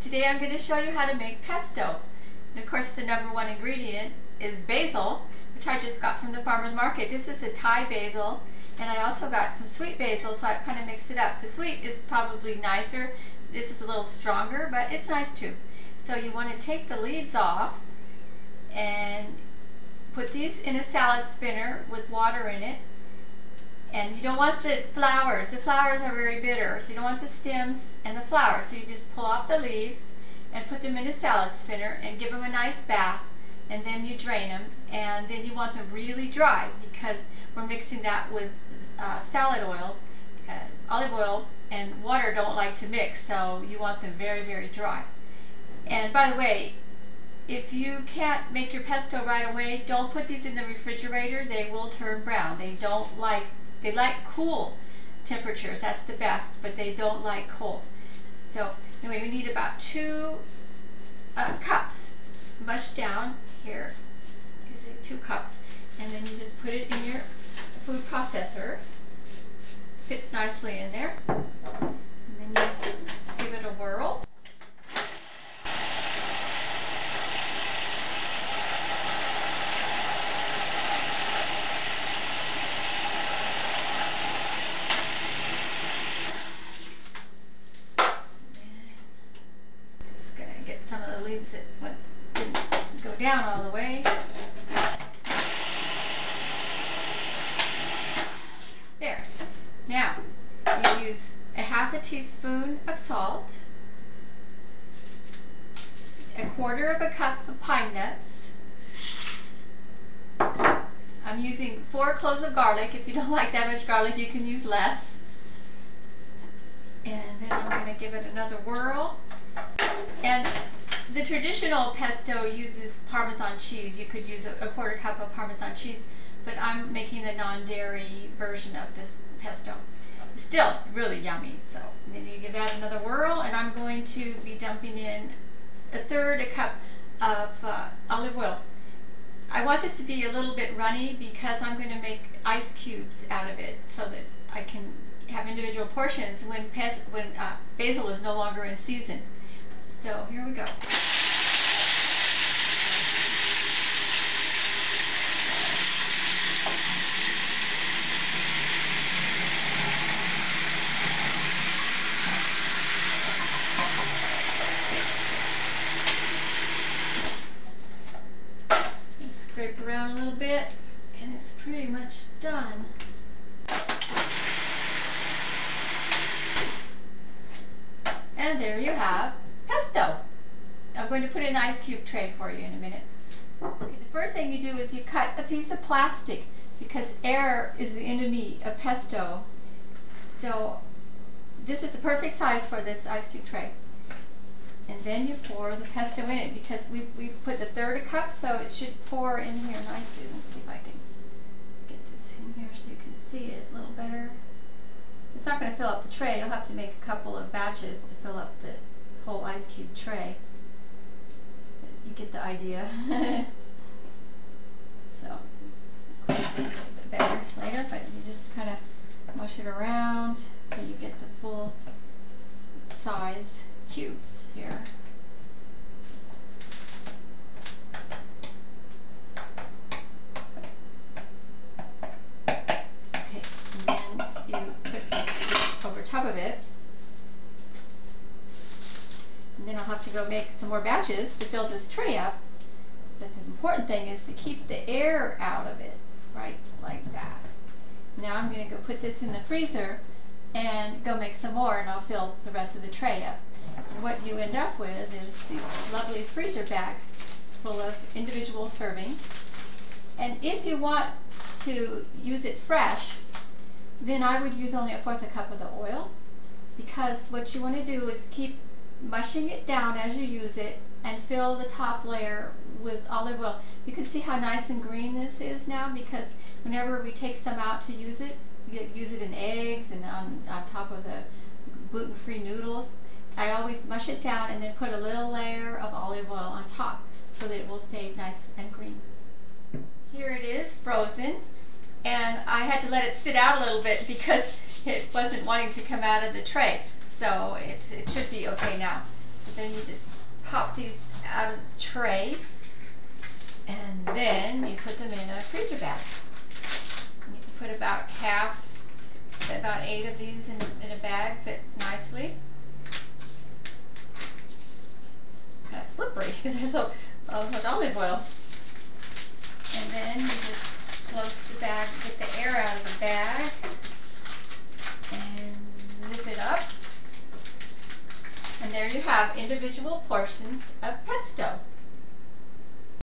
Today I'm going to show you how to make pesto. And of course the number one ingredient is basil, which I just got from the farmer's market. This is a Thai basil, and I also got some sweet basil, so I kind of mixed it up. The sweet is probably nicer. This is a little stronger, but it's nice too. So you want to take the leaves off and put these in a salad spinner with water in it. And you don't want the flowers. The flowers are very bitter, so you don't want the stems and the flowers. So you just pull off the leaves and put them in a salad spinner and give them a nice bath, and then you drain them. And then you want them really dry because we're mixing that with salad oil. Olive oil and water don't like to mix, so you want them very, very dry. And by the way, if you can't make your pesto right away, don't put these in the refrigerator. They will turn brown. They like cool temperatures, that's the best, but they don't like cold. So anyway, we need about 2 cups mushed down here. You see 2 cups, and then you just put it in your food processor. Fits nicely in there. And then you give it a whirl. Some of the leaves that didn't go down all the way. There. Now, you use a half a teaspoon of salt, a quarter of a cup of pine nuts. I'm using 4 cloves of garlic. If you don't like that much garlic, you can use less. And then I'm going to give it another whirl. And the traditional pesto uses Parmesan cheese. You could use a quarter cup of Parmesan cheese, but I'm making the non-dairy version of this pesto. Still really yummy. So then you give that another whirl, and I'm going to be dumping in a cup of olive oil. I want this to be a little bit runny because I'm going to make ice cubes out of it so that I can have individual portions when basil is no longer in season. So here we go. Just scrape around a little bit, and it's pretty much done. And there you have pesto. I'm going to put it in an ice cube tray for you in a minute. Okay, the first thing you do is you cut a piece of plastic because air is the enemy of pesto. So this is the perfect size for this ice cube tray. And then you pour the pesto in it because we put 1/3 cup, so it should pour in here nicely. Let's see if I can get this in here so you can see it a little better. It's not going to fill up the tray. You'll have to make a couple of batches to fill up the whole ice cube tray. But you get the idea. So, a little bit better later, but you just kind of mush it around so you get the full size cubes here. Okay, and then you put this over top of it. And then I'll have to go make some more batches to fill this tray up. But the important thing is to keep the air out of it, right, like that. Now I'm going to go put this in the freezer and go make some more, and I'll fill the rest of the tray up. And what you end up with is these lovely freezer bags full of individual servings. And if you want to use it fresh, then I would use only 1/4 cup of the oil, because what you want to do is keep mushing it down as you use it and fill the top layer with olive oil. You can see how nice and green this is now, because whenever we take some out to use it, you use it in eggs and on top of the gluten-free noodles. I always mush it down and then put a little layer of olive oil on top so that it will stay nice and green. Here it is, frozen, and I had to let it sit out a little bit because it wasn't wanting to come out of the tray. So it should be okay now. So then you just pop these out of the tray, and then you put them in a freezer bag. And you can put about 8 of these in a bag, fit nicely. Kind of slippery because there's so much olive oil. And then you just close the bag, get the air out of the bag, and zip it up. And there you have individual portions of pesto.